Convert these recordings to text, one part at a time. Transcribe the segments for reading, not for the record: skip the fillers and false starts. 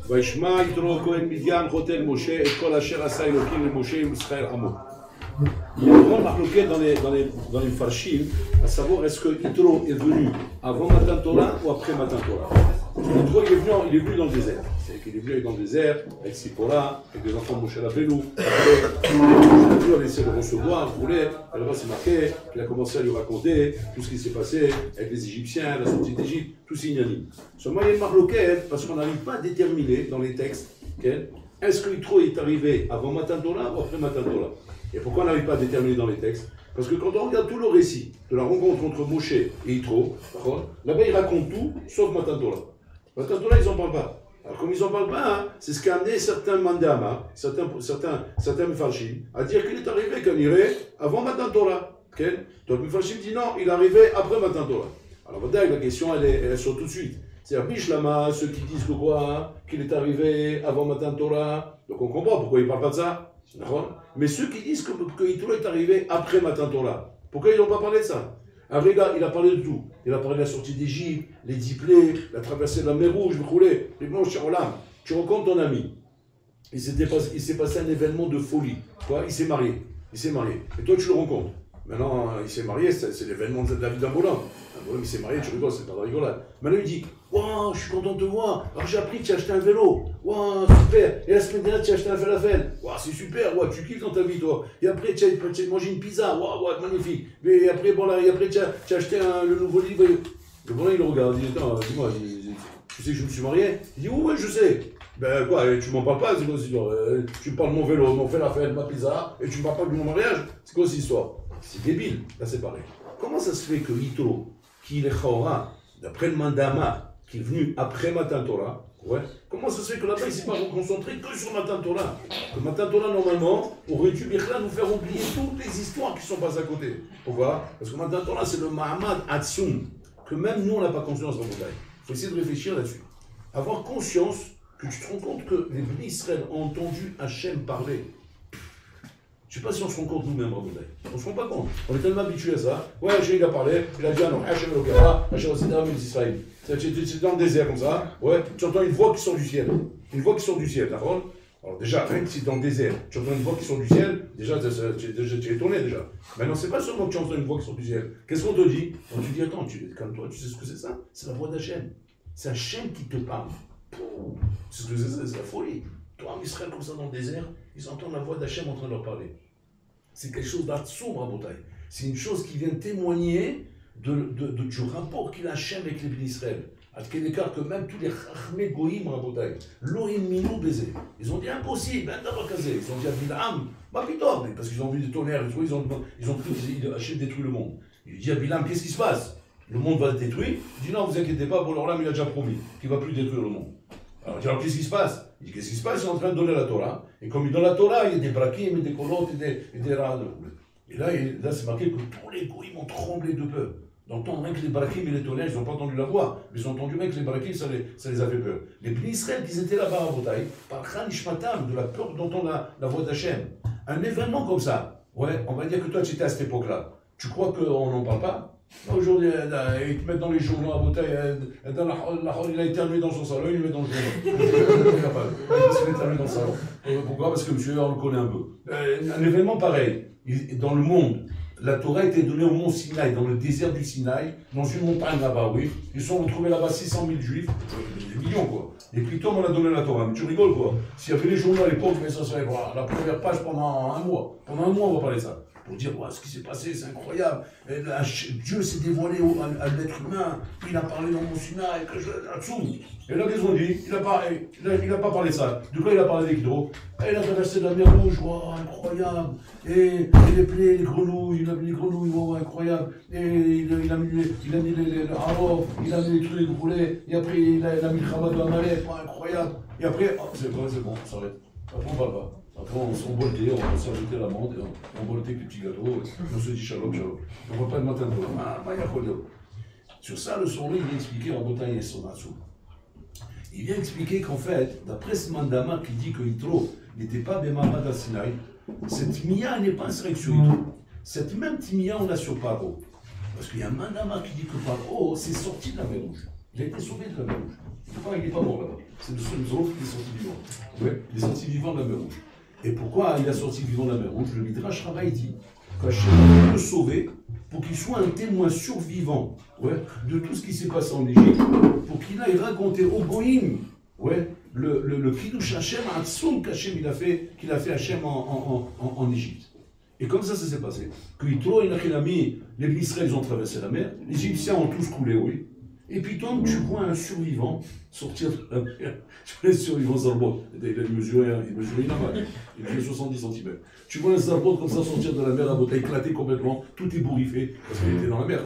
וישמע יתרו כהן מדיין חותן משה את כל אשר עשה אלוקים למשה עם ישראל עמו. Il y a une grande marloquette dans les Mfarshim, à savoir est-ce que Yitro est venu avant Matan Torah ou après Matan Torah. Yitro il est venu dans le désert. C'est qu'il est venu dans le désert avec Sipora, avec les enfants de Moshe Rabbeinu. Après, Moshe a essayé de recevoir, là-bas c'est marqué qu'il a commencé à lui raconter tout ce qui s'est passé avec les Égyptiens, la sortie d'Égypte, tout c'est ignani. Seulement il y a une marloquette parce qu'on n'arrive pas à déterminer dans les textes est-ce que Yitro est arrivé avant Matan Torah ou après Matan Torah. Et pourquoi on n'arrive pas à déterminer dans les textes? Parce que quand on regarde tout le récit de la rencontre entre Moshe et Yitro, là-bas ils racontent tout, sauf Matan Torah. Matan Torah, ils n'en parlent pas. Alors comme ils n'en parlent pas, c'est ce qui a amené certains mandama, certains Mefarshim, à dire qu'il est arrivé quand il est avant Matan Torah. Donc Mefarshim dit non, il est arrivé après Matan Torah. Alors la question, elle sort tout de suite. C'est-à-dire Bishlama, ceux qui disent que quoi, qu'il est arrivé avant Matan Torah. Donc on comprend pourquoi ils ne parlent pas de ça. Mais ceux qui disent que Yitro est arrivé après Matan Torah, pourquoi ils n'ont pas parlé de ça? Après, il a parlé de tout. Il a parlé de la sortie d'Égypte, les 10 plaies, la traversée de la mer Rouge, les blanches Olam. Tu rencontres ton ami. Il s'est passé un événement de folie. Quoi? Il s'est marié. Et toi, tu le rencontres. Maintenant, il s'est marié, c'est l'événement de la vie d'un bonhomme. Un bonhomme, il s'est marié, tu rigoles, c'est pas de rigolade. Maintenant, il dit waouh, je suis content de te voir. Alors, j'ai appris que tu as acheté un vélo. Waouh, super. Et la semaine dernière, tu as acheté un falafel. Waouh, c'est super. Waouh, tu kiffes dans ta vie, toi. Et après, tu as mangé une pizza. Waouh, magnifique. Mais après, bon, là, et après, tu as acheté le nouveau livre. Le bonhomme, il le regarde. Il dit attends, dis-moi, tu sais que je me suis marié? Il dit oui, je sais. Ben quoi, tu m'en parles pas, c'est quoi cette histoire? Tu me parles de mon vélo, mon falafel, ma pizza, et tu me parles pas de mon mariage? C'est quoi cette histoire? C'est débile, là c'est pareil. Comment ça se fait que Yitro, qui est Chora, d'après le Mandama, qui est venu après Matan Torah, comment ça se fait que là-bas il ne s'est pas concentré que sur Matan Torah? Que Matan Torah, normalement, aurait dû nous faire oublier toutes les histoires qui sont passées à côté. Pourquoi? Parce que Matan Torah, c'est le Mahamad Atsum, que même nous on n'a pas conscience dans le monde. Il faut essayer de réfléchir là-dessus. Avoir conscience que tu te rends compte que les Bnei Israël ont entendu Hachem parler. Je ne sais pas si on se rend compte nous-mêmes, Raboudai. On ne se rend pas compte. On est tellement habitué à ça. Ouais, Hachem il a parlé, il a dit ah non, Hachem Elokara, Hachem Osidra Bnei Israël. C'est dans le désert comme ça. Ouais, tu entends une voix qui sort du ciel. Une voix qui sort du ciel, d'accord? Alors déjà, rien que si dans le désert, tu entends une voix qui sort du ciel, déjà tu es étonné déjà. Maintenant, c'est pas seulement que tu entends une voix qui sort du ciel. Qu'est-ce qu'on te dit? On te dit attends, calme-toi, tu sais ce que c'est ça? C'est la voix d'Hachem. C'est Hachem qui te parle. C'est ce que c'est la folie. Toi, en Israël, comme ça, dans le désert, ils entendent la voix d'Hachem en train de leur parler. C'est quelque chose d'atsoum, Rabotai. C'est une chose qui vient témoigner du rapport qu'il a Hachem avec les Bnei Israël. À quel écart que même tous les Chachmé Goïm, Rabotai, Lohim Minou Bézé, ils ont dit impossible, ils ont dit à Bilam, bah plutôt, parce qu'ils ont vu des tonnerres, ils ont pris, Hachem détruit le monde. Il dit à Bilam, qu'est-ce qui se passe? Le monde va être détruit. Il dit non, vous inquiétez pas, pour l'Olam, il a déjà promis qu'il ne va plus détruire le monde. Alors qu'est-ce qui se passe? Il dit qu'est-ce qui se passe? Ils sont en train de donner la Torah. Et comme il donne la Torah, il y a des brakim, des colottes et des rades. Et là c'est marqué que tous les goïms ont tremblé de peur. D'entendre même que les brakim et les tonnerres, ils n'ont pas entendu la voix. Mais ils ont entendu même que les brakim, ça les a fait peur. Les Bnei Israël, ils étaient là-bas à Botaï, par Khanishmatam, de la peur d'entendre la voix d'Hachem. Un événement comme ça, ouais, on va dire que toi tu étais à cette époque-là. Tu crois qu'on n'en parle pas? Aujourd'hui, ils te mettent dans les journaux à Botaï, il a éternué dans son salon, il le met dans le journal. Il a éternué dans le salon. Pourquoi? Parce que monsieur, on le connaît un peu. Un événement pareil, dans le monde, la Torah a été donnée au mont Sinaï, dans le désert du Sinaï, dans une montagne là-bas, oui. Ils sont retrouvés là-bas 600 000 juifs, des millions quoi. Et puis Tom, on a donné la Torah. Mais tu rigoles quoi? S'il y avait les journaux à l'époque, mais ça serait voilà, la première page pendant un mois. Pendant un mois, on va parler de ça. Pour dire ouais, ce qui s'est passé, c'est incroyable. Dieu s'est dévoilé à l'être humain, il a parlé dans mon Sinaï, et là, qu'est-ce qu'on dit? Il n'a pas parlé de ça. De quoi il a parlé des hydros? Il a traversé de la mer Rouge, wow, incroyable. Et les plaies, les grenouilles, il a mis les grenouilles, wow, incroyable. Et il a mis les harof, il a mis les trucs roulés, et après il a mis le khabat de la malette, incroyable. Et après, oh, c'est bon, on s'arrête. Après, on ne parle pas. Après, on s'embolte, on s'ajouter l'amande, on embolte avec les petits gâteaux, on se dit shalom, shalom. On ne voit pas le matin de sur ça, le son il vient expliquer en Bretagne et son assou. Il vient expliquer qu'en fait, d'après ce mandama qui dit que Yitro n'était pas Bemamad à Sinaï, cette Mia n'est pas inscrite sur Yitro. Cette même Mia, on l'a sur Paro. Parce qu'il y a un mandama qui dit que Paro s'est sorti de la mer Rouge. Il a été sauvé de la mer Rouge. Il n'est pas mort là-bas. C'est le seul autre qui est sorti vivant. Ouais, il est sorti vivant de la mer Rouge. Et pourquoi il est sorti vivant de la mer Rouge? Le Midrash Rabbah dit qu'Hachem veut le sauver pour qu'il soit un témoin survivant, ouais, de tout ce qui s'est passé en Égypte, pour qu'il aille raconter au Goïm, ouais, le Kiddush Hachem, Hatsoum qu'Hachem qu'il a fait Hachem en Égypte. Et comme ça s'est passé. Que Yitro et Nachilami, les Israéliens, ils ont traversé la mer, les Égyptiens ont tous coulé, oui. Et puis toi, tu vois un survivant sortir de la mer. Tu vois un survivant Zarbot, il mesurait une aval, il faisait 70 cm. Tu vois un Zarbot comme ça sortir de la mer, la botte a éclaté complètement, tout est bourriffé, parce qu'il était dans la mer.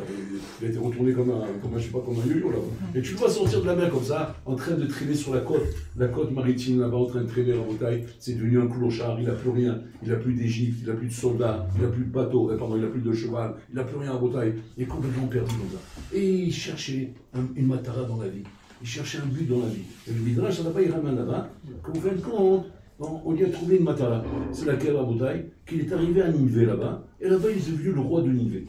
Il a été retourné comme un je sais pas, comme un yo-yo là-bas. Et tu le vois sortir de la mer comme ça, en train de traîner sur la côte maritime là-bas, en train de traîner la bouteille. C'est devenu un clochard, il n'a plus rien, il n'a plus d'Égypte, il n'a plus de soldats, il n'a plus de bateau, il n'a plus de cheval, il n'a plus rien à bouteille. Il est complètement perdu comme ça. Et il cherchait une matara dans la vie. Il cherchait un but dans la vie. Et le Midrash, là-bas, il ramène là-bas, qu'en fin de compte, on lui a trouvé une matara. C'est laquelle, la bouteille, qu'il est arrivé à Ninivé là-bas, et là-bas, il est devenu le roi de Ninivé.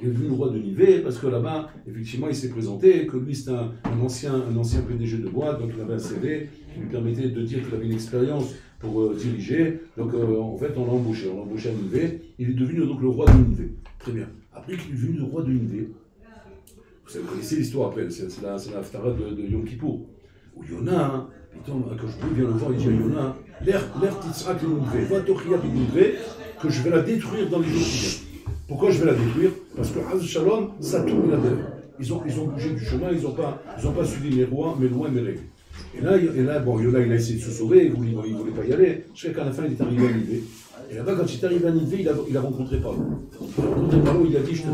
Il est devenu le roi de Ninivé parce que là-bas, effectivement, il s'est présenté, que lui, c'était un ancien PDG de boîte, donc il avait un CV qui lui permettait de dire qu'il avait une expérience pour diriger. Donc, en fait, on l'a embauché à Ninivé. Il est devenu donc le roi de Ninivé. Très bien. Après qu'il est devenu le roi de Ninivé, vous connaissez l'histoire après, c'est la Haftara de Yom Kippour, où Yona, quand je viens le voir, il dit à Yona, l'air Titzrak Ninivé, va Tochia Ninivé, que je vais la détruire dans les jours qui viennent. Pourquoi je vais la détruire? Parce que Haz Shalom, ça tourne la terre. Ils ont bougé du chemin, ils n'ont pas suivi mes lois et mes règles. Et là, bon, Yona, il a essayé de se sauver, il ne voulait pas y aller, jusqu'à qu'à la fin, il est arrivé à Ninivé. Et là-bas, quand il est arrivé à Ninivé, il a rencontré Paro. Il a rencontré Paro, il a dit, je te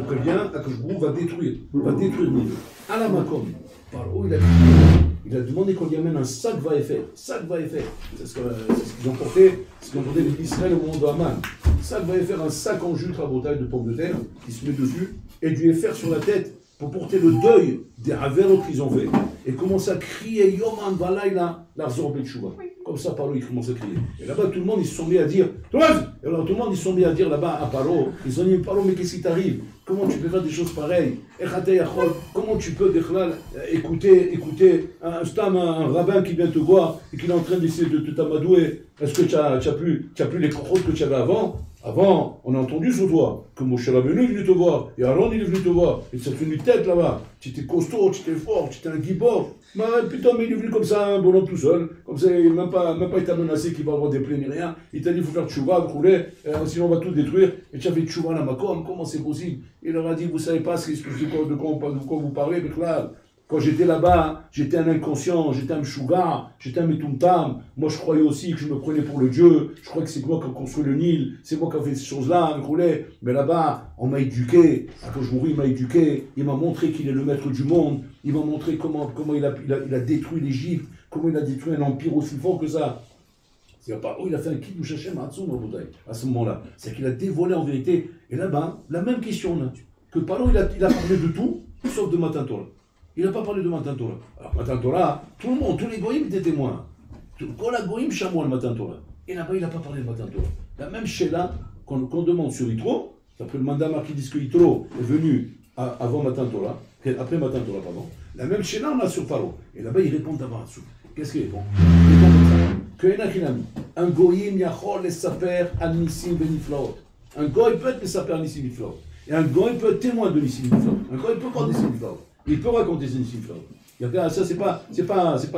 préviens, Akashbrou va détruire Ninivé. À la Makom, Paro, il a demandé qu'on lui amène un sac va-et-faire. C'est ce qu'ils ont porté, les Israël au moment de Haman. Sac va-et-faire, un sac en jute à bouteille de pommes de terre, qui se met dessus, et du effet sur la tête pour porter le deuil des Haverot qu'ils ont fait, et commence à crier Yoman Balayla, l'Arzor Betchouva. Comme ça, Paro, il commence à crier. Et là-bas, tout le monde, ils se sont mis à dire, tout le monde, ils se sont mis à dire là-bas à Paro, ils ont dit, Paro, mais qu'est-ce qui t'arrive? Comment tu peux faire des choses pareilles? Comment tu peux écouter un rabbin qui vient te voir et qui est en train d'essayer de t'amadouer? Est-ce que tu as plus les crottes que tu avais avant? Avant, on a entendu sur toi que Moshe Rabbeinu est venu te voir, et Aaron il est venu te voir, et ça te fait une tête là-bas. Tu étais costaud, tu étais fort, tu étais un guibor. Mais putain, mais il est venu comme ça, un bonhomme tout seul, comme ça, il n'a même pas été menacé qu'il va avoir des plaies ni rien. Il t'a dit, il faut faire tchouva, rouler, sinon on va tout détruire. Et tu avais tchouva la makom, comment c'est possible? Il leur a dit, vous savez pas de quoi vous parlez, mais là. Quand j'étais là-bas, j'étais un inconscient, j'étais un mchouga, j'étais un metumtam. Moi, je croyais aussi que je me prenais pour le Dieu. Je croyais que c'est moi qui ai construit le Nil, c'est moi qui ai fait ces choses-là, mais là-bas, on m'a éduqué. Quand je mouris, il m'a éduqué. Il m'a montré qu'il est le maître du monde. Il m'a montré comment il a détruit l'Égypte, comment il a détruit un empire aussi fort que ça. Il a fait un kiddush Hashem à ce moment-là. C'est qu'il a dévoilé en vérité. Et là-bas, la même question là. Que Paro, il a parlé de tout, sauf de Matan Torah. Il n'a pas parlé de Matan Torah. Alors, Matan Torah, tout le monde, tous les goïms étaient témoins. Quand la goïm chamois le Matan Torah. Et là-bas, il n'a pas parlé de Matan Torah. La même Sheila qu'on demande sur Yitro, d'après le mandama qui dit que Yitro est venu avant Matan Torah, après Matan Torah, pardon. La même Sheila, on a sur Paro. Et là-bas, il répond d'abord dessous. Qu'est-ce qu'il répond? Il répond comme ça. Un goïm yachol les saper al nissim beniflaot. Un goïm peut être les saper al nissim beniflaot. Et un goïm peut être témoin de nissim beniflaot. Un goïm peut pas nissim beniflaot. Il peut raconter ses nissim beniflaot. Ça, c'est pas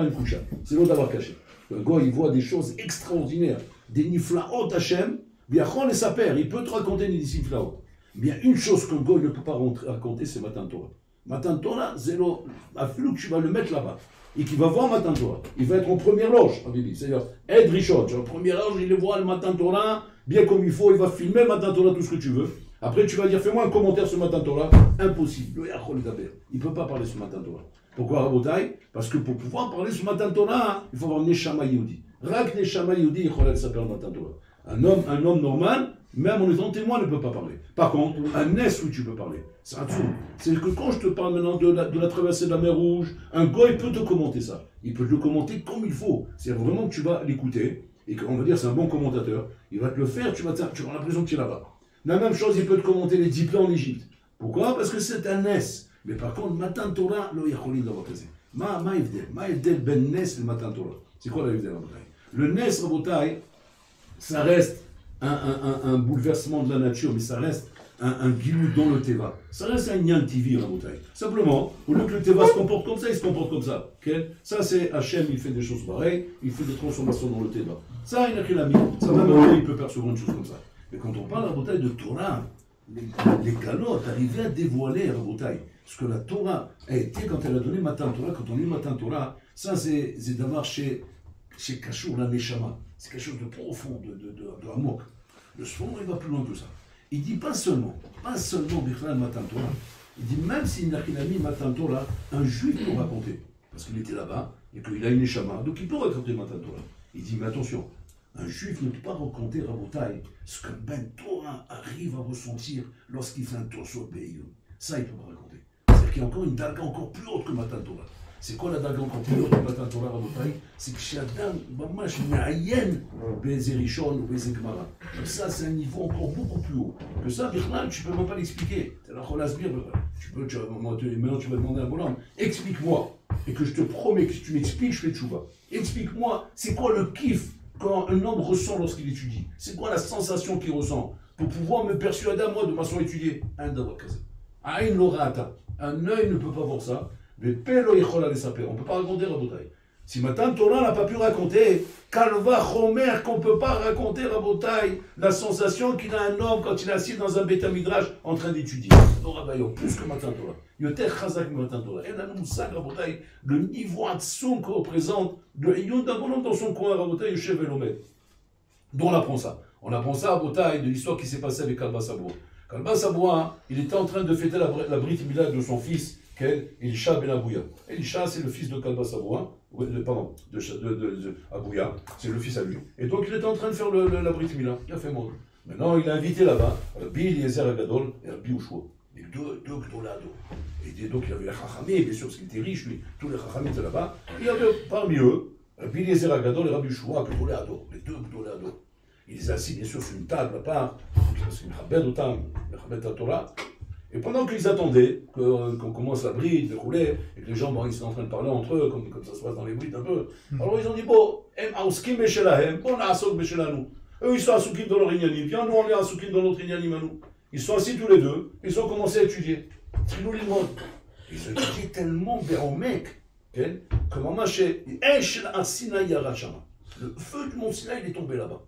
une coucha. C'est l'autre d'avoir caché. Un goïm, il voit des choses extraordinaires. Des niflaot Hashem. Yachol les saper. Il peut te raconter des nissim beniflaot. Bien, une chose qu'un goïm ne peut pas raconter, c'est Matan Torah. Matan Torah, zéro. Affilou que tu vas le mettre là-bas. Et qui va voir Matan Torah. Il va être en première loge, c'est-à-dire Ed Rishon. En première loge, il voit le Matan Torah, bien comme il faut, il va filmer Matan Torah, tout ce que tu veux. Après, tu vas dire, fais-moi un commentaire sur Matan Torah. Impossible. Le Yachol Daber. Il ne peut pas parler sur Matan Torah. Pourquoi, Rabotai? Parce que pour pouvoir parler sur Matan Torah, il faut avoir Neshama Yehudi. Rak Neshama Yehudi, il s'appelle Matan Torah. Un homme normal, même en étant témoin, ne peut pas parler. Par contre, un Nes, oui, tu peux parler. C'est un dessous. C'est que quand je te parle maintenant de la traversée de la mer Rouge, un goy peut te commenter ça. Il peut te le commenter comme il faut. C'est vraiment que tu vas l'écouter, et qu'on va dire c'est un bon commentateur. Il va te le faire, tu vas l'impression que tu es là-bas. La même chose, il peut te commenter les 10 plans en Égypte. Pourquoi? Parce que c'est un Nes. Mais par contre, Matan Torah, lo yacholim d'avoir kazé. Ma evdel ben Nes le Matan Torah. C'est quoi la evdel, Rabotai? Le Nes, Rabotai, ça reste un bouleversement de la nature, mais ça reste un guilou dans le Teva. Ça reste un Nyan TV, Rabotai. Simplement, au lieu que le Teva se comporte comme ça, il se comporte comme ça. Okay? Ça, c'est Hachem, il fait des choses pareilles, il fait des transformations dans le Teva. Ça, il n'a qu'il a mis. Ça, même il peut percevoir une chose comme ça. Mais quand on parle, Rabotai, de Torah, les galotes arrivaient à dévoiler, Rabotai, ce que la Torah a été quand elle a donné Matan Torah. Quand on lit Matan Torah, ça, c'est d'avoir chez Kashour la Neshama. C'est quelque chose de profond, de amok. Le Sfour, il va plus loin que ça. Il dit pas seulement Bichlal Matan Torah. Il dit même s'il n'a mis Matan Torah, un juif peut raconter. Parce qu'il était là-bas et qu'il a une Neshama, donc il peut raconter Matan Torah. Il dit, mais attention, un juif ne peut pas raconter, Rabotai, ce qu'un Ben Torah arrive à ressentir lorsqu'il fait un torso Be'iyun. Ça, il ne peut pas raconter. C'est-à-dire qu'il y a encore une daga encore plus haute que Matan Torah. C'est quoi la daga encore plus haute que Matan Torah, Rabotai? C'est que chez Adam, Mamash Me'ayen, Be'ezeh Rishon ou Be'ezeh Gemara. Ça, c'est un niveau encore beaucoup plus haut. Que ça, Bichlal, tu ne peux même pas l'expliquer. C'est la Cholasbir. Maintenant, tu vas demander à Bolam, explique-moi. Et que je te promets que si tu m'expliques, je fais tchouva. Explique-moi, c'est quoi le kiff quand un homme ressent lorsqu'il étudie? C'est quoi la sensation qu'il ressent pour pouvoir me persuader à moi de façon étudiée? Un d'Avakazé. Aïn l'orata. Un œil ne peut pas voir ça. Mais Pelo Yichol allait s'appeler. On ne peut pas raconter Rabotai. Si Matan Torah n'a pas pu raconter, Kalva Chomer, qu'on ne peut pas raconter Rabotai, la sensation qu'il a un homme quand il est assis dans un Beth Midrash en train d'étudier. Plus que Matan Torah. Yoter Chazak Matan Torah. Et là, nous savons, Rabotai, le niveau Atsoum que représente le Yon d'un bonhomme dans son coin, Rabotai, Yoshev Elomet. D'où on apprend ça? On apprend ça, Rabotai, de l'histoire qui s'est passée avec Kalba Saboua. Kalba Saboua, il était en train de fêter la Brit Mila de son fils, Elisha ben Abouya. Elisha, c'est le fils de Kalba Saboua, pardon, de Abouya, c'est le fils à lui. Et donc il était en train de faire la Brit Mila, il a fait monde. Maintenant, il a invité là-bas Rabbi Eliezer Agadol et Rabbi Ushua, les deux Gdolado. Et donc il y avait les Chachamim, bien sûr, parce qu'il était riche, lui, tous les Chachamim étaient là-bas. Il y avait parmi eux Rabbi Eliezer Agadol et Rabbi Ushua, Gdolado, les deux Gdolado. Il les a assis, bien sûr, sur une table à part, parce qu'il Mechabed Otam, Mechabed Torah. Et pendant qu'ils attendaient qu'on commence la bride, de rouler, et que les gens ils sont en train de parler entre eux, comme ça se passe dans les brides un peu, alors ils ont dit, bon, Aouskim Meshelahem, bon, Asok Meshelanu. Eux, ils sont Asoukim dans leur Inyanim, puis nous, on est Asoukim dans notre Inyanim à nous. Ils sont assis tous les deux, ils ont commencé à étudier. Trilou Limon. Ils ont étudié tellement Béromek, que Maman chez Eshel Asina Yarachama. Le feu du mont Sinaï, il est tombé là-bas.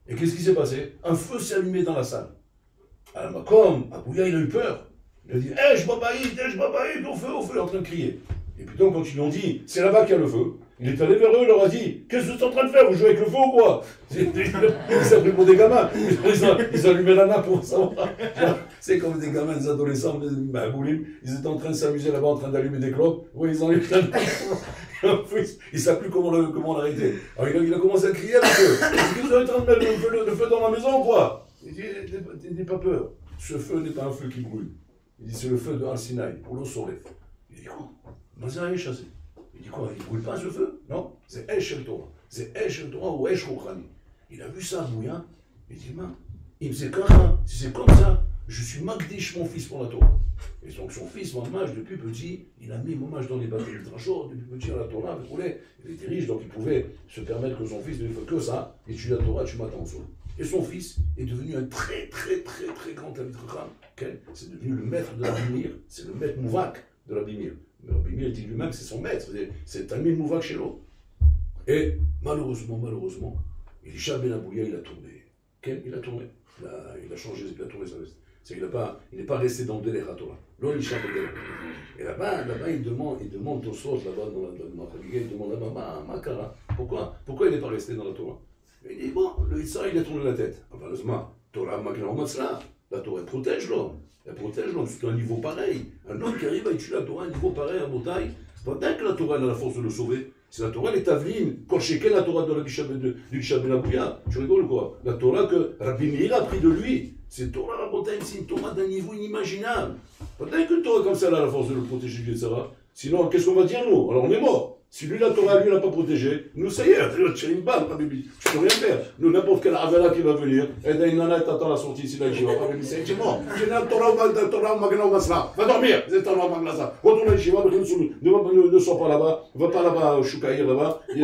Et qu'est-ce qui s'est passé? Un feu s'est allumé dans la salle. Alors, comme Abouya, il a eu peur. Il a dit, je babaïd, au feu, il est en train de crier. Et puis donc, quand ils lui ont dit, c'est là-bas qu'il y a le feu, il est allé vers eux, il leur a dit, qu'est-ce que vous êtes en train de faire? Vous jouez avec le feu ou quoi? Ils s'appelaient pour des gamins. Ils allumaient la nappe pour savoir. C'est comme des gamins, des adolescents, ils étaient en train de s'amuser là-bas, en train d'allumer des clopes. Oui, ils ont eu la nappe. Il ne savait plus comment l'arrêter. Alors il a commencé à crier avec eux. Est-ce que vous êtes en train de mettre le feu dans ma maison ou quoi? Il dit, n'aie pas peur. Ce feu n'est pas un feu qui brûle. Il dit, c'est le feu de Al-Sinaï, pour l'eau Soref. Il dit, quoi? Mazar est chassé. Il dit, quoi? Il ne brûle pas ce feu? Non, c'est Esh el Torah. C'est Esh el Torah ou Esh Rouchani. Il a vu ça, Bouya. Il dit, il faisait comme ça. Si c'est comme ça, je suis Magdish, mon fils, pour la Torah. Et donc son fils, Mamaj, depuis petit, il a mis Mamaj dans les bâtiments ultra chauds, depuis petit à la Torah, il était riche, donc il pouvait se permettre que son fils ne fasse que ça, et tu la Torah, tu m'attends au sol. Et son fils est devenu un très grand Talmid Chacham. C'est devenu le maître de Rabbi Meir, c'est le maître Mouvak de Rabbi Meir. Mais Rabbi Meir dit lui-même, c'est son maître, c'est Talmid Mouvak chez l'eau. Et malheureusement, Elisha ben Abouya, il a tourné. Il a tourné. Il a changé, il a tourné sa veste. C'est qu'il n'est pas resté dans le délai Torah. Là, il change le délai. Et là-bas, il demande Tosfot, là-bas, dans la Chagiga, il demande là-bas, Makara, pourquoi il n'est pas resté dans la Torah? Et il dit, bon, le Issa, il a tourné la tête. Malheureusement, Torah Makara Matzla, la Torah, elle protège l'homme. Elle protège l'homme, c'est un niveau pareil. Un homme qui arrive à étudier la Torah à un niveau pareil, à Botaï, c'est pas dingue que la Torah, elle a la force de le sauver. C'est la Torah, elle est Tavlin. Quand chez la Torah de Elisha ben Abouya, tu rigoles quoi? La Torah que Rabbi Meir a pris de lui. C'est Torah Rabotaïm, c'est une Torah d'un niveau inimaginable. Pas dingue qu'une Torah comme ça, elle a la force de le protéger, etc. Sinon, qu'est-ce qu'on va dire nous? Alors on est mort. Si lui, la Torah, lui, l'a pas protégé, nous, ça y est, tu as une balle, Habibi. Tu peux rien faire. Nous, n'importe quel Avela qui va venir, et d'un nana t'attend la sortie ici, là, je vais pas c'est bon. J'ai la Torah, Magna, Masla. Va dormir, c'est Torah, Magna, retourne à Yeshiva, ne sois pas là-bas, va pas là-bas au Choukaïr, là-bas. Il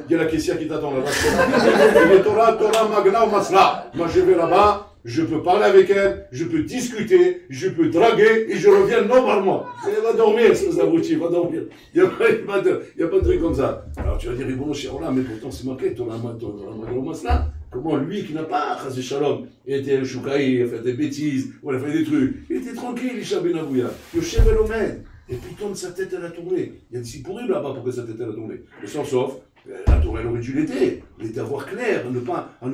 y a la Kessia qui t'attend là-bas. Il est Torah, Magna, Masla. Moi, je vais là-bas. Je peux parler avec elle, je peux discuter, je peux draguer et je reviens normalement. Elle va dormir, ce abruti, va dormir. Il n'y a pas de truc comme ça. Alors tu vas dire, bon, cher Allah, mais pourtant c'est marqué, ton Masla. Comment lui qui n'a pas, Chazé Shalom, était un choukaï, il a fait des bêtises, ou il a fait des trucs. Il était tranquille, Isha Ben Abouya. Le chef est l'omède. Et puis tombe sa tête, elle a tourné. Il y a des pourris là-bas pour que sa tête, elle a tourné. Mais sauf, la Torah, elle aurait dû l'été. Il était à voir clair, à ne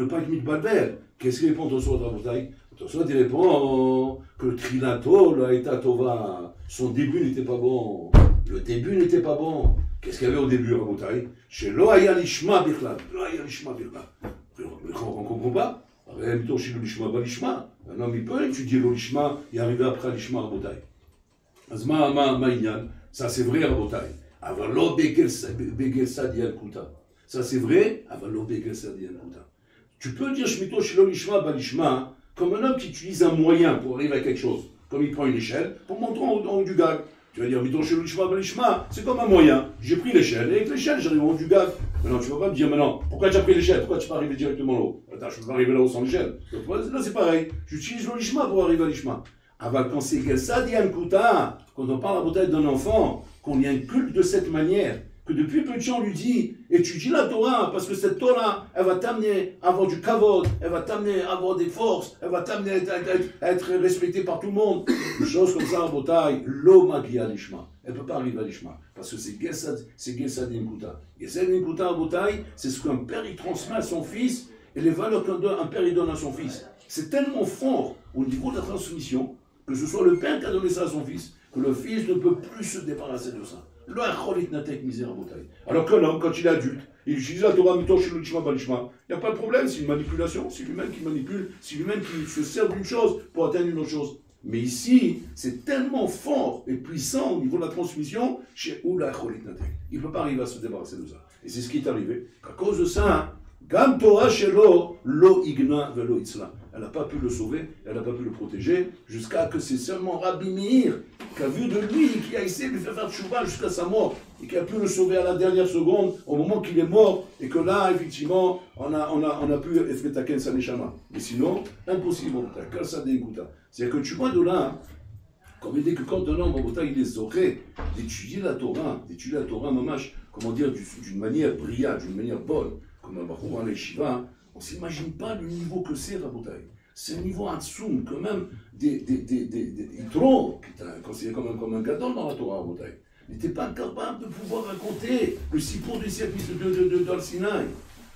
pas être mis de balbel. Qu'est-ce qu'il répond Tosfot à Rabotai? Tosfot, il répond que le Trilato, la Eta Tova, son début n'était pas bon. Le début n'était pas bon. Qu'est-ce qu'il y avait au début, Rabotai? Chez Loaya Lishma Birklad. Loaya Lishma Birklad. On ne comprend pas. En réalité, chez Lishma Balishma. Un homme, il peut étudier l'Olishma et arriver après Lishma Rabotai. Ça c'est vrai, Rabotai. Avalo Begelsa Dial Kuta. Ça c'est vrai, Avalo Begelsa Dial Kuta. Tu peux dire Shmito Shilo Lishma Balishma comme un homme qui utilise un moyen pour arriver à quelque chose. Comme il prend une échelle pour monter en haut du gag. Tu vas dire Mito Shilo Lishma Balishma, c'est comme un moyen. J'ai pris l'échelle et avec l'échelle j'arrive en haut du gag. Maintenant tu ne vas pas me dire maintenant, pourquoi tu as pris l'échelle? Pourquoi tu ne peux pas arriver directement là-haut? Attends, je ne peux pas arriver là-haut sans l'échelle. Là c'est pareil. J'utilise le Lishma pour arriver à Lishma. Avant quand c'est Gelsa Dial Kuta, quand on parle à la bouteille d'un enfant, qu'on y inculque de cette manière, que depuis petit on lui dit, étudie la Torah, parce que cette Torah, elle va t'amener à avoir du kavod, elle va t'amener à avoir des forces, elle va t'amener à être respecté par tout le monde. Une chose comme ça, à bouteille, l'eau magia l'ishma. Elle ne peut pas arriver à l'ishma, parce que c'est Gelsa Dinkuta. Gelsa Dinkuta à bouteille, c'est ce qu'un père il transmet à son fils, et les valeurs qu'un père il donne à son fils. C'est tellement fort au niveau de la transmission, que ce soit le père qui a donné ça à son fils, que le fils ne peut plus se débarrasser de ça. Alors que l'homme, quand il est adulte, il utilise la Torah, il n'y a pas de problème, c'est une manipulation, c'est lui-même qui manipule, c'est lui-même qui se sert d'une chose pour atteindre une autre chose. Mais ici, c'est tellement fort et puissant au niveau de la transmission, il ne peut pas arriver à se débarrasser de ça. Et c'est ce qui est arrivé, qu'à cause de ça, Gam Torah Shelo, Lo Igna Velo Itzla. Elle n'a pas pu le sauver, elle n'a pas pu le protéger, jusqu'à que c'est seulement Rabbi Meir qui a vu de lui, qui a essayé de lui faire tchouva jusqu'à sa mort, et qui a pu le sauver à la dernière seconde, au moment qu'il est mort, et que là, effectivement, on a pu Efretaken sa neshama. Mais sinon, impossible, c'est-à-dire que tu vois de là, comme il dit que quand un homme, il est zoré d'étudier la Torah, mamash, comment dire, d'une manière brillante, d'une manière bonne, comme un Bachour à l'Eshiva, on ne s'imagine pas le niveau que c'est, Rabotai. C'est un niveau Hatsoum, quand même, des Yitro, qui est considéré comme un gadol dans la Torah, Rabotai. Il n'était pas capable de pouvoir raconter le sipour du service d'Al-Sinaï.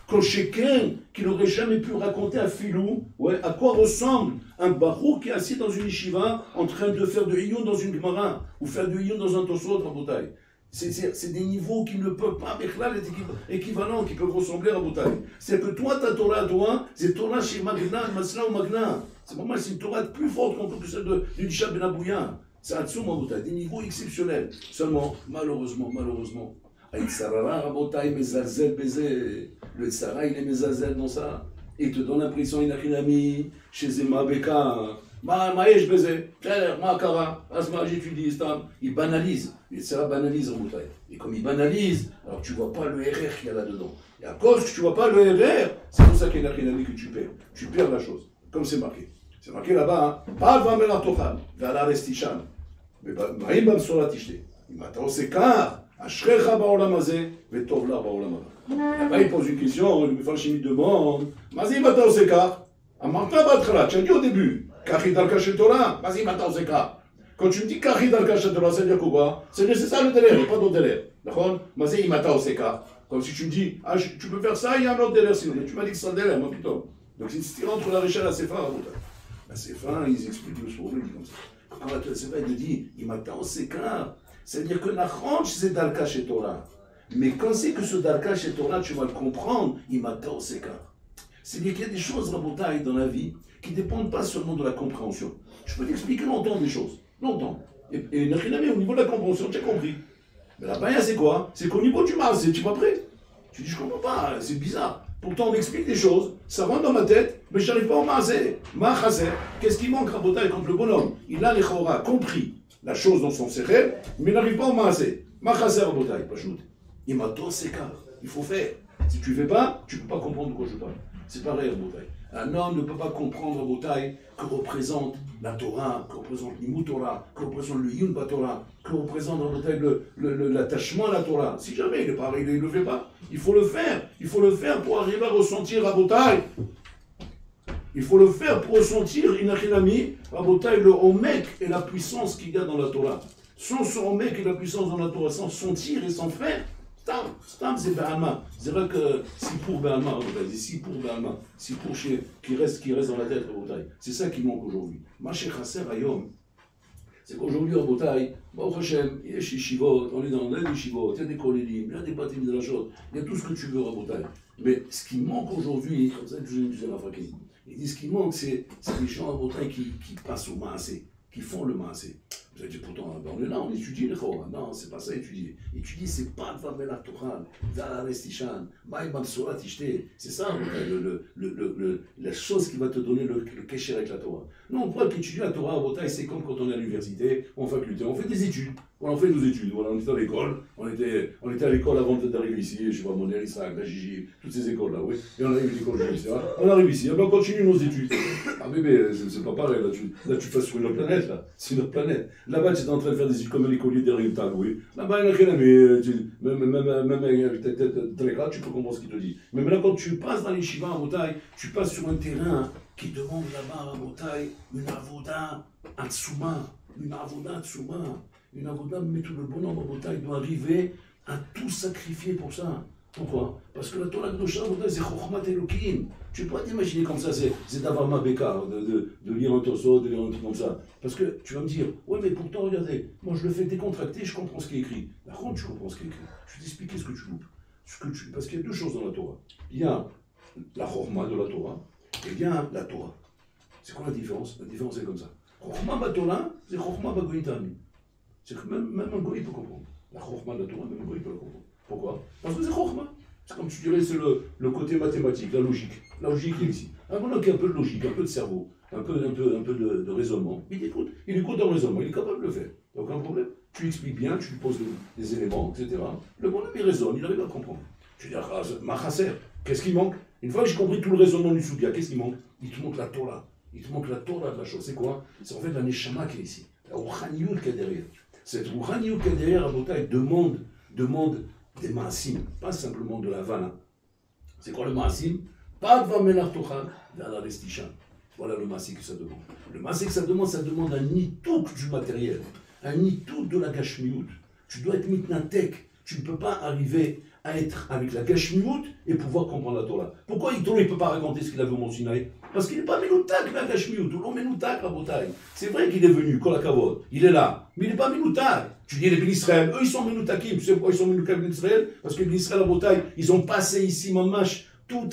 Kolcheken, qu'il n'aurait jamais pu raconter à Filou, ouais, à quoi ressemble un Bachour qui est assis dans une Yeshiva en train de faire de Iyun dans une Gemara, ou faire de Iyun dans un Tosot, Rabotai. C'est des niveaux qui ne peuvent pas être équivalents, qui peuvent ressembler à Boutaï. C'est que toi, ta Torah à toi, c'est Torah chez Magna, Masla ou Magna. C'est pour moi, c'est une Torah plus forte que celle du Disha Ben Abouya. C'est Hatsoum à Boutaï, des niveaux exceptionnels. Seulement, malheureusement, Aïtsarara, Rabotaï, Mezazel, Bézé. Le Tzara, il est Mezazel dans ça. Et il te donne l'impression, il n'a qu'un ami, chez Zema Beka. Maïch Bézé, Makara, Asma, j'étudie Islam. Il banalise. Et ça banalise en bouteille. Et comme il banalise, alors tu ne vois pas le RR qu'il y a là-dedans. Et à cause que tu ne vois pas le RR, c'est pour ça qu'il y a une année que tu perds. Tu perds la chose. Comme c'est marqué. C'est marqué là-bas, Pas va me la tochal, Vala restichan. Mais Maïm bam sola tishte. Il m'a tassé car, Ashrecha baolam azé, Vetovla baolam abba. Là-bas, il pose une question, le Mefarshim lui demande, Mazim m'a tassé car, Amarta batchala, tu as dit au début, Kachid al-Kachet Torah, Mazim m'a tassé car. Quand tu me dis Kachid al-Kachet Torah, ça veut dire quoi? C'est nécessaire le délai, il n'y a pas d'autre délai. D'accord? Mazim il m'a tassé car. Comme si tu me dis, ah, tu peux faire ça, il y a un autre délai sinon. Mais tu m'as dit que c'est un délai, moi plutôt. Donc c'est une style entre la Réchelle et la Sefa. La Sefa, ils expliquent le problème comme ça. Quand la Sefa, il dit, il m'a tassé car. C'est-à-dire que Nachranch, c'est Dalka chez Torah. Mais quand c'est que ce Dalka chez Torah, tu vas le comprendre, il m'a tassé car. C'est-à-dire qu'il y a des choses, Rabotai, dans la vie, qui ne dépendent pas seulement de la compréhension. Je peux t'expliquer longtemps des choses. Longtemps. Et au niveau de la compréhension, tu as compris. Mais la baya, c'est quoi? C'est qu'au niveau du maasé, tu es pas prêt. Tu dis, je comprends pas, c'est bizarre. Pourtant, on m'explique des choses, ça rentre dans ma tête, mais je n'arrive pas au maasé. Machaser, qu'est-ce qui manque, Rabotai, quand le bonhomme, il a les chora, compris la chose dans son sérel, mais il n'arrive pas au maasé. Machaser, Rabotai, pas shoot. Il m'a tous ces cas, il faut faire. Si tu ne fais pas, tu ne peux pas comprendre de quoi je parle. C'est pareil, Rabotai. Un homme ne peut pas comprendre, Rabotai, que représente la Torah, que représente l'Imut Torah, que représente le Yun Torah, que représente, Rabotai, l'attachement à la Torah. Si jamais il est pareil, il ne le fait pas. Il faut le faire. Il faut le faire pour arriver à ressentir, Rabotai. Il faut le faire pour ressentir, Inachinami, Rabotai, le Omek et la puissance qu'il y a dans la Torah. Sans ce Omek et la puissance dans la Torah, sans sentir et sans faire, Stam, c'est Be'alma. C'est vrai que si pour Be'alma, si pour Be'alma, si pour qui reste dans la tête, c'est ça qui manque aujourd'hui. Maché Chasser Ayom, c'est qu'aujourd'hui, en Botaï, Baruch Hashem, il y a chez Shivot, on est dans les Shivot, il y a des Kolélim, il y a des Batim de la chose, il y a tout ce que tu veux à Botaï. Mais ce qui manque aujourd'hui, comme ça que je disais à la Fakim, il dit ce qui manque, c'est les gens à Botaï qui passent au Maasé, qui font le Maasé. Vous avez dit pourtant, on est là, on étudie les Chora. Non, c'est pas ça étudier. Étudier, c'est pas le Vamel Torah, Zala Restishan, Maï Mamsora Tishte. C'est ça, la chose qui va te donner le kécher avec la Torah. Non, on croit qu'étudier la Torah à Botaï, c'est comme quand on est à l'université, en faculté, on fait des études. Voilà, on fait nos études. Voilà, on était à l'école. On était à l'école avant d'arriver ici. Je sais pas, Moner, Isaac, la Gigi, toutes ces écoles-là, oui. Et on arrive à l'école juive, on arrive ici. On continue nos études. Ah, bébé, c'est pas pareil. Là, tu passes sur une autre planète, là. C'est une autre planète. Là-bas, tu es en train de faire des études comme un écolier derrière une table, oui. Là-bas, il n'y a rien à même avec ta tête très grave, tu peux comprendre ce qu'il te dit. Mais maintenant, quand tu passes dans les Shiva à Botaï, tu passes sur un terrain qui demande là-bas à Botaï une avoda atsuma. Une avoda atsuma. Une avoda, mais tout le bonhomme à Botaï doit arriver à tout sacrifier pour ça. Pourquoi? Parce que la Torah de Nosha, c'est Chokhmat Elokim. Tu ne peux pas t'imaginer comme ça, c'est d'avoir ma béka, de lire un torso, de lire un truc comme ça. Parce que tu vas me dire, ouais, mais pourtant, regardez, moi je le fais décontracté, je comprends ce qui est écrit. Par contre, tu comprends ce qui est écrit. Je vais t'expliquer ce que tu loupes. Parce qu'il y a deux choses dans la Torah. Il y a la Chokhma de la Torah, et il y a la Torah. C'est quoi la différence? La différence est comme ça. Chokhma Batola, c'est Chokhma Bagoïtami. C'est que même un goï peut comprendre. La Chokhma de la Torah, même un goï peut la comprendre. Pourquoi? Parce que c'est Chokhma. C'est comme tu dirais, c'est le côté mathématique, la logique. La logique est ici. Un bonhomme qui a un peu de logique, un peu de cerveau, un peu de raisonnement. Il écoute un raisonnement, il est capable de le faire. Il n'y a aucun problème. Tu lui expliques bien, tu lui poses des éléments, etc. Le bonhomme, il raisonne, il arrive à comprendre. Tu dis, Machaser, qu'est-ce qui manque? Une fois que j'ai compris tout le raisonnement du Soudia, qu'est-ce qui manque? Il te manque la Torah. Il te manque la Torah de la chose. C'est quoi? C'est en fait la Neshama qui est ici. La Rouhaniout qui est derrière. Cette Rouhaniout qui est derrière, à Botaï, demande des maasim, pas simplement de la vanne. C'est quoi le maasim? Pas de vamelar tochan, vers la restichan. Voilà le maasim que ça demande. Le maasim que ça demande un nitouk du matériel, un nitouk de la gashmiout. Tu dois être mitnatek. Tu ne peux pas arriver à être avec la gashmiout et pouvoir comprendre la Torah. Pourquoi Yitro ne peut pas raconter ce qu'il a vu au Mont Sinaï? Parce qu'il n'est pas minoutak la gashmiout, ou l'on minoutak la Botaï. C'est vrai qu'il est venu, kol hakavod, il est là, mais il n'est pas minoutak. Tu dis les Bnei Israël, eux ils sont minoutakim. Tu sais pourquoi ils sont minoutakim Bnei Israël? Parce que les Bnei Israël à Botaï, ils ont passé ici, mamash, toute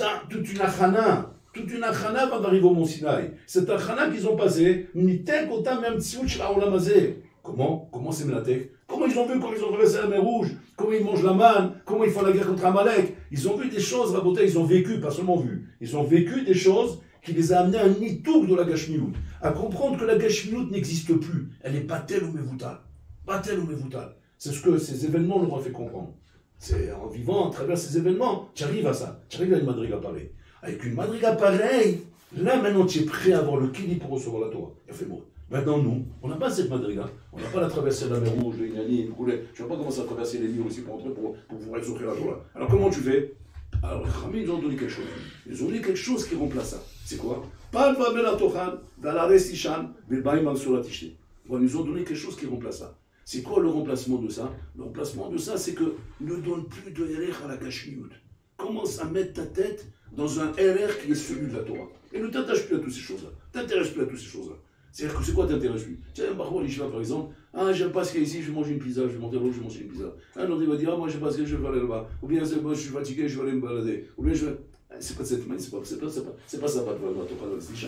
une achana avant d'arriver au Mont Sinaï. Cette achana qu'ils ont passé, nitek otam même tziout shel haolam hazeh. Comment c'est Menatek? Comment ils ont vu, comment ils ont traversé la mer Rouge, comment ils mangent la manne, comment ils font la guerre contre Amalek? Ils ont vu des choses, Rabotai, ils ont vécu, pas seulement vu, ils ont vécu des choses qui les a amenés à un nitouk de la Gashmiout, à comprendre que la Gashmiout n'existe plus, elle est pas telle ou mevoutal. Pas telle ou mevoutal. C'est ce que ces événements leur ont fait comprendre. C'est en vivant à travers ces événements, tu arrives à ça, tu arrives à une madriga pareille. Avec une madriga pareille, là maintenant tu es prêt à avoir le kili pour recevoir la Torah. Il a fait bon. Maintenant, nous, on n'a pas cette madriga. On n'a pas la traversée de la mer Rouge, le Inani, le Koulet. Je ne vois pas comment ça traverser les murs aussi pour entrer pour pouvoir exaucer la Torah. Alors comment tu fais? Alors les Khamim, ils ont donné quelque chose. Ils ont donné quelque chose qui remplace ça. C'est quoi? Pas le Vamel Atochan, Dala Restishan, Bilbaï Mamsura Tishte. Ils nous ont donné quelque chose qui remplace ça. C'est quoi le remplacement de ça? Le remplacement de ça, c'est que ne donne plus de RR à la Gashmiout. Commence à mettre ta tête dans un RR qui est celui de la Torah. Et ne t'attache plus à toutes ces choses-là. T'intéresses plus à toutes ces choses-là. C'est-à-dire que c'est quoi t'intéresse plus? Tiens, parfois, les Shiva, par exemple, ah, j'aime pas ce qu'il y a ici, je vais manger une pizza, je vais monter là-haut, je vais manger une pizza. Un autre, il va dire, ah, moi, j'aime pas ce qu'il y a, je vais aller là-bas. Ou bien, moi, je suis fatigué, je vais aller me balader. Ou bien, je vais. C'est pas de cette manière, c'est pas ça, pas de Vamla Torah dans les Isha.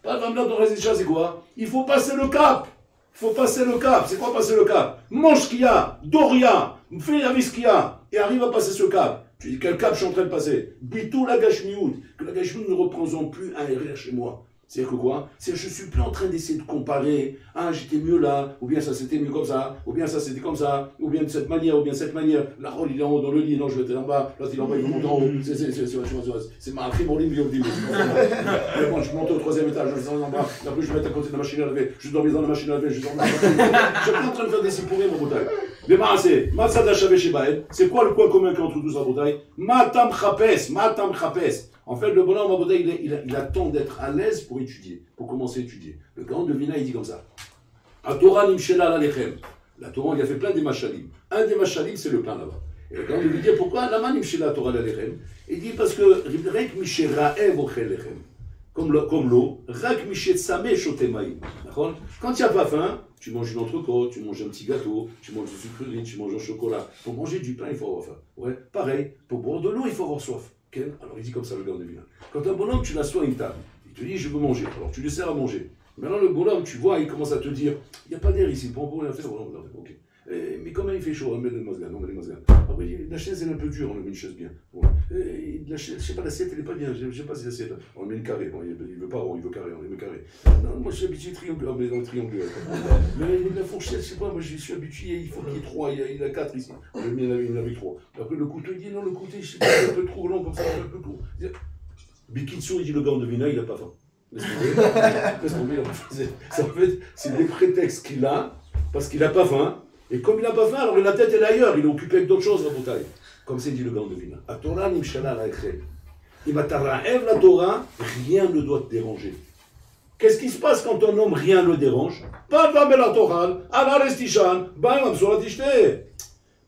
Pas de Vamla Torah dans les Isha, c'est quoi? Il faut passer le cap. Il faut passer le cap. C'est quoi passer le cap? Mange ce qu'il y a, Doria, fais la vie ce qu'il y a, et arrive à passer ce cap. Tu dis, quel cap je suis en train de passer? Bitou la gashmiout, que la gashmiout ne représente plus un RR chez moi. C'est-à-dire que quoi? C'est je suis plus en train d'essayer de comparer, ah j'étais mieux là, ou bien ça c'était mieux comme ça, ou bien ça c'était comme ça, ou bien de cette manière, ou bien de cette manière. La rôle il est en haut dans le lit, non je vais être en bas, l'autre il est en bas, il monte en haut. C'est ma prime en ligne, mais bon, je monte au 3e étage, je descends en bas, après je vais mettre à côté de la machine à laver, je dormais dans la machine à laver, je dormais dans la machine à laver. Je suis en train de faire des sipourés, mon bouteille. Mais c'est Matsada Shavé Shebaed, c'est quoi le point commun entre tous la bouteille? Matam Chapes. En fait, le bonhomme, il attend d'être à l'aise pour étudier, pour commencer à étudier. Le grand de Vina, il dit comme ça. La Torah nimshela l'alechem. La Torah, il a fait plein des machalim. Un des machalim, c'est le pain là-bas. Et le grand lui dit, pourquoi la nimshela Torah l'alechem? Il dit, parce que Rek mishe ra'ev ochel lechem. Comme l'eau, Rak mishe tzameh shotemaim. D'accord? Quand il n'y a pas faim, tu manges une entrecôte, tu manges un petit gâteau, tu manges des sucreries, tu manges un chocolat. Pour manger du pain, il faut avoir faim. Ouais, pareil. Pour boire de l'eau, il faut avoir soif. Alors il dit comme ça, le gars de Vina. Quand un bonhomme, tu l'assois à une table, il te dit je veux manger, alors tu lui sers à manger. Maintenant le bonhomme, tu vois, il commence à te dire il n'y a pas d'air ici, pour rien faire, ok. Mais quand même il fait chaud, on met le mazgan, on met les mazgan. Après il dit la chaise elle est un peu dure, on met une chaise bien. La chaise, je sais pas, l'assiette elle n'est pas bien, je ne sais pas si l'assiette, on met une carré, bon, il veut pas rond, il veut carré, on met carré. Non, moi je suis habitué triangulaire, mais dans le triangulaire. Mais la fourchette, je sais pas, moi je suis habitué, il faut qu'il y ait 3, il y a 4 ici. Il y en avait 3. Après le couteau, il dit non, le couteau, je sais pas, c'est un peu trop long comme ça, un peu court. Bikitsu, il dit le gars de Vina, il n'a pas faim. Laisse tomber, en fait, c'est des prétextes qu'il a, parce qu'il n'a pas faim. Et comme il n'a pas faim, alors la tête est ailleurs, il est occupé avec d'autres choses, la bouteille. Comme c'est dit le gars de Vina. A Torah nimshala la'echem. Imataraev la Torah, rien ne doit te déranger. Qu'est-ce qui se passe quand un homme, rien ne le dérange? Pas de la Torah, ala restishan, ba'im sur la tishte.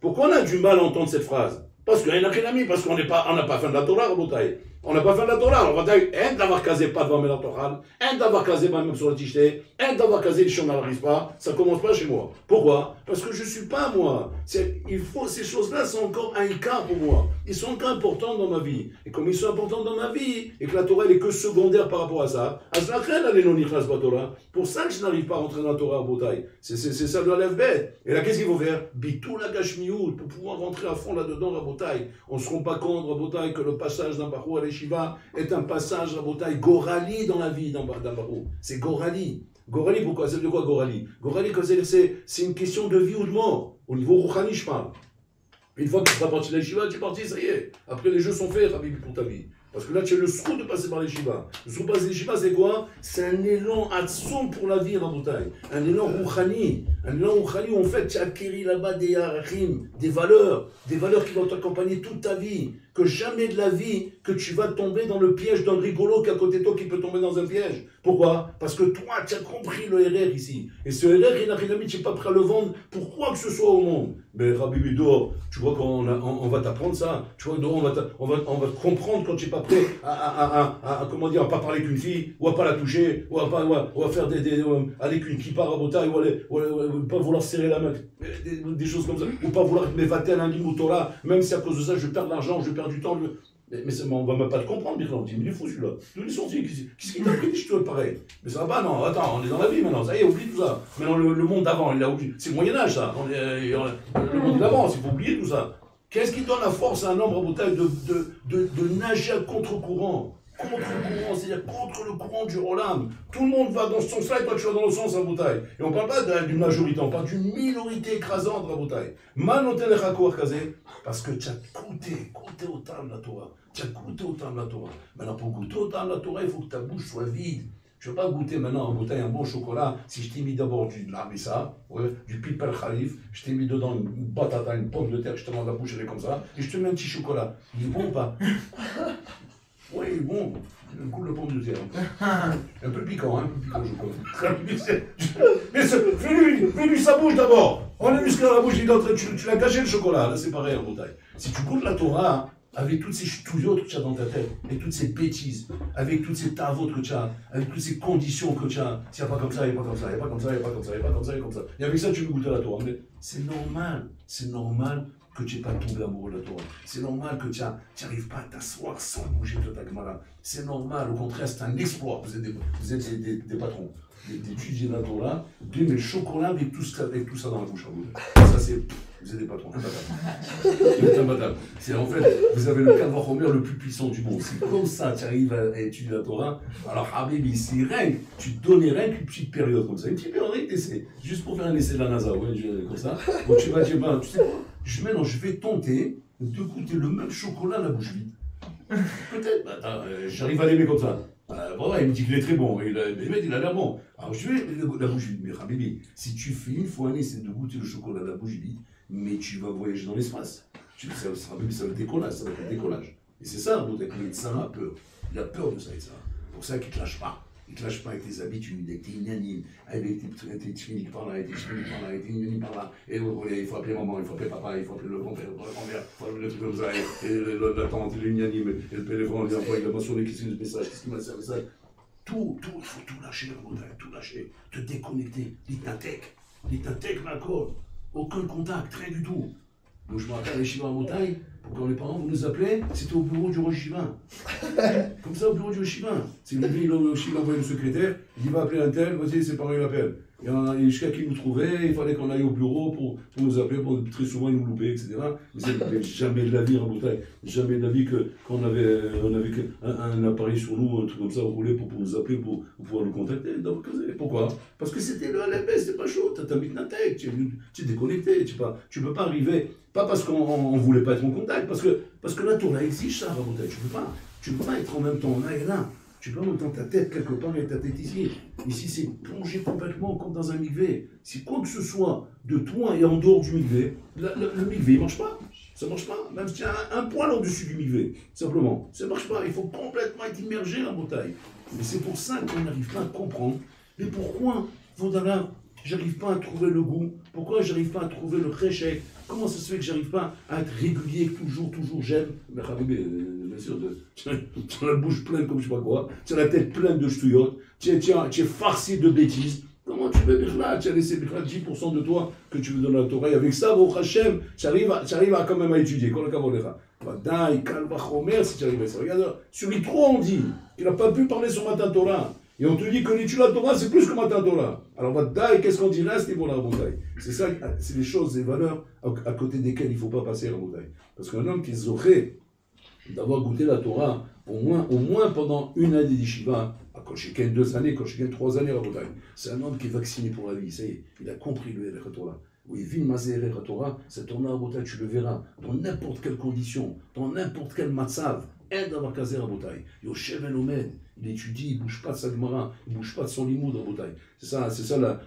Pourquoi on a du mal à entendre cette phrase? Parce qu'il y en a rien mis, parce qu'on n'a pas faim de la Torah, la bouteille. On n'a pas fait la Torah, alors on va dire, un d'avoir casé pas devant la Torah, un d'avoir casé même sur le tiché, un d'avoir casé le chien n'arrive pas, ça commence pas chez moi. Pourquoi? Parce que je suis pas moi. Ces choses-là sont encore un écart pour moi. Ils sont encore importants dans ma vie. Et comme ils sont importants dans ma vie, et que la Torah elle est que secondaire par rapport à ça, pour ça que je n'arrive pas à rentrer dans la Torah à Botaï. C'est ça de la lève bête. Et là, qu'est-ce qu'il faut faire? Bitou la gashmiout, pour pouvoir rentrer à fond là-dedans à Botaï. On ne se rend pas compte à Botaï que le passage d'un Barou à l'Eshiva est un passage à Botaï Gorali dans la vie d'un Barou. C'est Gorali. Gorali, pourquoi? C'est de quoi Gorali? Gorali, c'est une question de vie ou de mort. Au niveau Rouhani, je parle. Une fois que tu seras parti de l'Eshiva, tu es parti, ça y est. Après, les jeux sont faits, Rabbi, pour ta vie. Parce que là, tu as le srout de passer par les Shiva. Le srout de passer les Shiva, c'est quoi? C'est un élan atson pour la vie, Rabotai. Un élan rouchani. Un élan rouchani où en fait, tu acquéris là-bas des yarachim, des valeurs qui vont t'accompagner toute ta vie. Que jamais de la vie que tu vas tomber dans le piège d'un rigolo qui est à côté de toi qui peut tomber dans un piège. Pourquoi? Parce que toi, tu as compris le RR ici. Et ce RR, il n'a rien mis, tu n'es pas prêt à le vendre pour quoi que ce soit au monde. Mais Rabbi Bidor, tu vois qu'on va t'apprendre ça. Tu vois, on va te comprendre quand tu n'es pas prêt comment dire, à pas parler qu'une fille, ou à pas la toucher, ou à faire aller qu'une kippa rabotaille, ou pas vouloir serrer la main, des choses comme ça, ou pas vouloir m'évater à un limoutora, même si à cause de ça je perds de l'argent, je perds du temps. Mais on va même pas te comprendre, Birlan. On dit, mais il est fou celui-là. D'où il est sorti? Qu'est-ce qu'il t'a pris des ch'touilles pareil? Mais ça va pas, non, attends, on est dans la vie maintenant, ça y est, oublie tout ça. Maintenant, le monde d'avant, il a oublié. C'est le Moyen-Âge, ça. Le monde d'avant, il faut oublier tout ça. Qu'est-ce qui donne la force à un homme à bouteille de nager à contre-courant? Contre-courant, c'est-à-dire contre le courant du Olam. Tout le monde va dans ce sens-là et toi tu vas dans le sens à bouteille. Et on ne parle pas d'une majorité, on parle d'une minorité écrasante à bouteille. Parce que tu as goûté au temps de la Torah. Tu as goûté au temps de la Torah. Maintenant, pour goûter au temps de la Torah, il faut que ta bouche soit vide. Je ne veux pas goûter maintenant en bouteille un bon chocolat si je t'ai mis d'abord de l'amissa, du pipel khalif, je t'ai mis dedans une batata, une pomme de terre, je te mets la bouche, elle est comme ça, et je te mets un petit chocolat. Il est bon ou pas? Oui, il est bon. Un coup de pomme de terre. Un peu piquant, un peu piquant, je crois. Mais fais-lui sa bouche d'abord. On a musclé la bouche, tu l'as caché le chocolat, là c'est pareil en bouteille. Si tu goûtes la Torah, avec toutes ces ch'touillottes que tu as dans ta tête, et toutes ces bêtises, avec toutes ces tavotes que tu as, avec toutes ces conditions que tu as, s'il n'y a pas comme ça, il n'y a pas comme ça, il n'y a pas comme ça, il n'y a pas comme ça, il n'y a pas comme ça, il n'y a pas comme ça. Et avec ça, tu veux goûter la Torah. Mais c'est normal que tu n'aies pas tombé amoureux de la Torah. C'est normal que tu n'arrives pas à t'asseoir sans bouger de ta Gemara. C'est normal, au contraire, c'est un exploit. Vous êtes des patrons. d'étudier la Torah, de mettre le chocolat avec tout ça dans la bouche. Ça, c'est. Vous êtes des patrons, imbattable. C'est en fait, vous avez le Kavachomer le plus puissant du monde. Si comme ça, tu arrives à étudier la Torah, alors Habibi, si rien, tu te donnais rien qu'une petite période comme ça, une petite période d'essai, juste pour faire un essai de la NASA, ouais, comme ça. Donc tu vas dire, ben, tu sais quoi, je vais tenter de goûter le même chocolat à la bouche vide. Peut-être, j'arrive à l'aimer comme ça. Voilà, il me dit qu'il est très bon, il a l'air bon. Alors je vais la bouche vide, mais Habibi, si tu fais une fois un essai de goûter le chocolat à la bouche vide, mais tu vas voyager dans l'espace. Ça va être décollage, ça va être un décollage. Et c'est ça, le médecin a peur. Il a peur de ça et ça. C'est pour ça qu'il ne te lâche pas. Il ne te lâche pas avec tes habitudes, avec tes inanimes, avec tes tchimiques par là, avec tes tchimiques par là, avec tes inanimes par là. Et il faut appeler maman, il faut appeler papa, il faut appeler le grand-père, il faut appeler le truc comme ça, et la tante, et l'inanime, et le téléphone, il a mentionné qu'est-ce qu'il m'a dit, ça. Tout, il faut tout lâcher, tout lâcher, te déconnecter, l'itantec, l'accord. Aucun contact, rien du tout. Donc je me rappelle les Shiva à Motaï, quand les parents vous nous appelaient, c'était au bureau du Rosh Shiva. Comme ça, au bureau du Rosh Shiva. C'est le Shiva envoyait le secrétaire, il va appeler un tel, voici ses parents l'appellent. Et jusqu'à qui nous trouvait, il fallait qu'on aille au bureau pour nous appeler, très souvent ils nous loupaient, etc. Mais jamais de la vie à Motaï, jamais de la vie qu'on avait un appareil sur nous, un truc comme ça, roulé pour nous appeler, pour pouvoir nous contacter. Pourquoi? Parce que c'était le LMB, c'était pas chaud, t'as mis de tête, tu es déconnecté, tu peux pas arriver, pas parce qu'on voulait pas être en contact, parce que la Torah exige ça à Motaï, tu peux pas être en même temps là et là. Tu peux en même temps ta tête quelque part et ta tête ici. Ici, c'est plongé complètement comme dans un mikvé. Si quoi que ce soit de toi et en dehors du mikvé, le mikvé, il ne marche pas. Ça ne marche pas. Même si tu as un poil au-dessus du mikvé, simplement. Ça ne marche pas. Il faut complètement être immergé dans la bouteille. Et c'est pour ça qu'on n'arrive pas à comprendre. Mais pourquoi, Vodala, j'arrive pas à trouver le goût? Pourquoi j'arrive pas à trouver le réchec? Comment ça se fait que j'arrive pas à être régulier, toujours j'aime? Mais bien sûr, tu as la bouche pleine comme je sais pas quoi, tu as la tête pleine de ch'touillottes, tu es farci de bêtises. Comment tu veux Birla? Tu as laissé Birla 10% de toi que tu veux donner à la Torah. Et avec ça, Baruch Hashem, tu arrives à quand même à étudier. Vadaï, Kalva Chomer, si tu arrives à ça. Regarde, sur les trois, on dit qu'il n'a pas pu parler sur Matin Torah. Et on te dit que l'étude de la Torah, c'est plus que Matin Torah. Alors, Vadaï, qu'est-ce qu'on dirait à ce niveau-là, Rabotai? C'est ça, c'est les choses, les valeurs à côté desquelles il ne faut pas passer, Rabotai. Parce qu'un homme qui aurait d'avoir goûté la Torah, au moins pendant une année d'Yeshiva, quand je gagne 2 années, quand je gagne 3 années, Rabotai, c'est un homme qui est vacciné pour la vie. Ça y est, il a compris le Torah. Oui, Vin Mazé Torah, c'est ton Rabotai, tu le verras, dans n'importe quelle condition, dans n'importe quel matzav, aide à Kazer Rabotai. Yoshev El Omed. Il étudie, il ne bouge pas de sa Gemara, il ne bouge pas de son limoud en Bretagne. C'est ça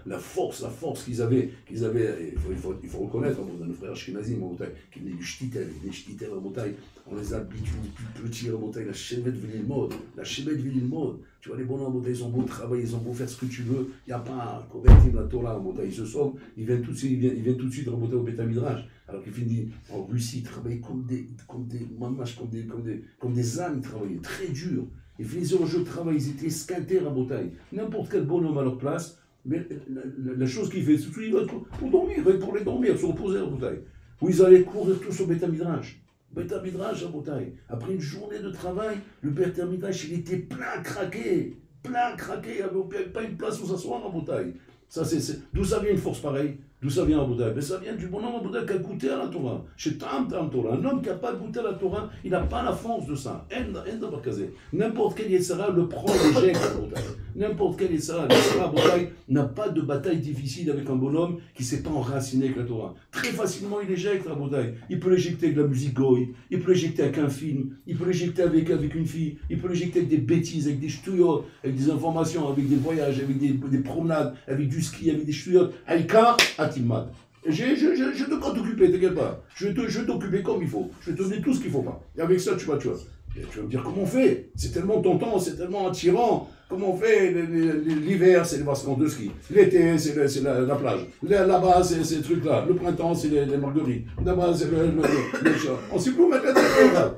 la force qu'ils avaient. Il faut reconnaître, nos frères Ashkenazim en Bretagne, qui venaient du Shtitel, en Bretagne. On les a habitués depuis petits en Bretagne, la Shevet Vililmod. Tu vois, les bonhommes en Bretagne, ils ont beau travailler, ils ont beau faire ce que tu veux. Il n'y a pas convertir la Torah en Bretagne. Ils se sauvent, ils viennent tout de suite en Bretagne au Beth Midrash. Alors qu'ils finissent en Russie, ils travaillaient comme des ânes, ils travaillaient très dur. Ils finissaient au jeu de travail, ils étaient esquintés à Bretagne. N'importe quel bonhomme à leur place, mais la chose qu'ils faisaient, c'est qu'ils veulent pour dormir, pour les dormir, se reposer à Bretagne. Où ils allaient courir tous au Beth Midrash. Beth Midrash à Bretagne. Après une journée de travail, le Beth Midrash, il était plein craqué. Il n'y avait pas une place où s'asseoir à Bretagne. D'où ça vient une force pareille? D'où ça vient à Bretagne? Mais ça vient du bonhomme à Bretagne qui a goûté à la Torah. Chez Tam Torah. Un homme qui n'a pas goûté à la Torah, il n'a pas la force de ça. N'importe quel Yetzara le prend et l'éjecte à Bretagne. N'importe quel Yetzara à Bretagne n'a pas de bataille difficile avec un bonhomme qui ne s'est pas enraciné avec la Torah. Très facilement, il éjecte à Bretagne. Il peut l'éjecter avec de la musique goy, il peut l'éjecter avec un film, il peut l'éjecter avec une fille, il peut l'éjecter avec des bêtises, avec des ch'touillots, avec des informations, avec des voyages, avec des promenades, avec du ski, avec des ch'touillots. Aïka, Atimad. Je te compte t'occuper, t'inquiète pas. Je vais t'occuper comme il faut. Je vais te donner tout ce qu'il ne faut pas. Et avec ça, tu vas me dire comment on fait. C'est tellement tentant, c'est tellement attirant. Comment on fait? L'hiver, c'est les vassements de ski. L'été, c'est la plage. Là-bas, c'est ces trucs-là. Le printemps, c'est les marguerites. Là-bas, c'est le chat. On sait plus mettre la tête là.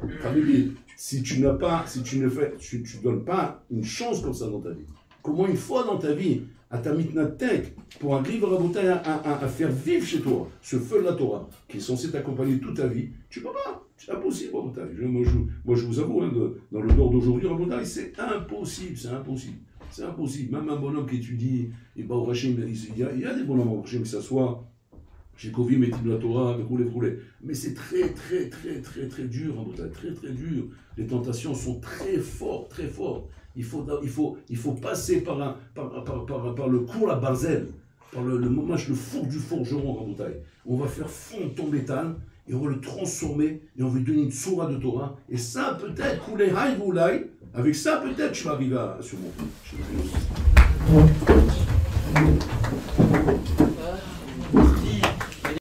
Si tu ne donnes pas une chance comme ça dans ta vie, comment une fois dans ta vie, à ta mitnatek, pour arriver à faire vivre chez toi ce feu de la Torah, qui est censé t'accompagner toute ta vie, tu ne peux pas. C'est impossible, Rabotai. Moi, je vous avoue, dans le nord d'aujourd'hui, Rabotai, c'est impossible. C'est impossible. Même un bonhomme qui étudie, et bah, au Hachem, il y a des bonhommes au Hachem, que ce soit chez Kovim et la Torah, mais c'est très dur, en tout cas, très dur. Les tentations sont très fortes. Il faut passer par le cours à Barzel, par le four du forgeron en bouteille. On va faire fondre ton métal et on va le transformer et on va lui donner une sourate de Torah. Et ça, peut-être, avec ça, peut-être, tu vas arriver à surmonter.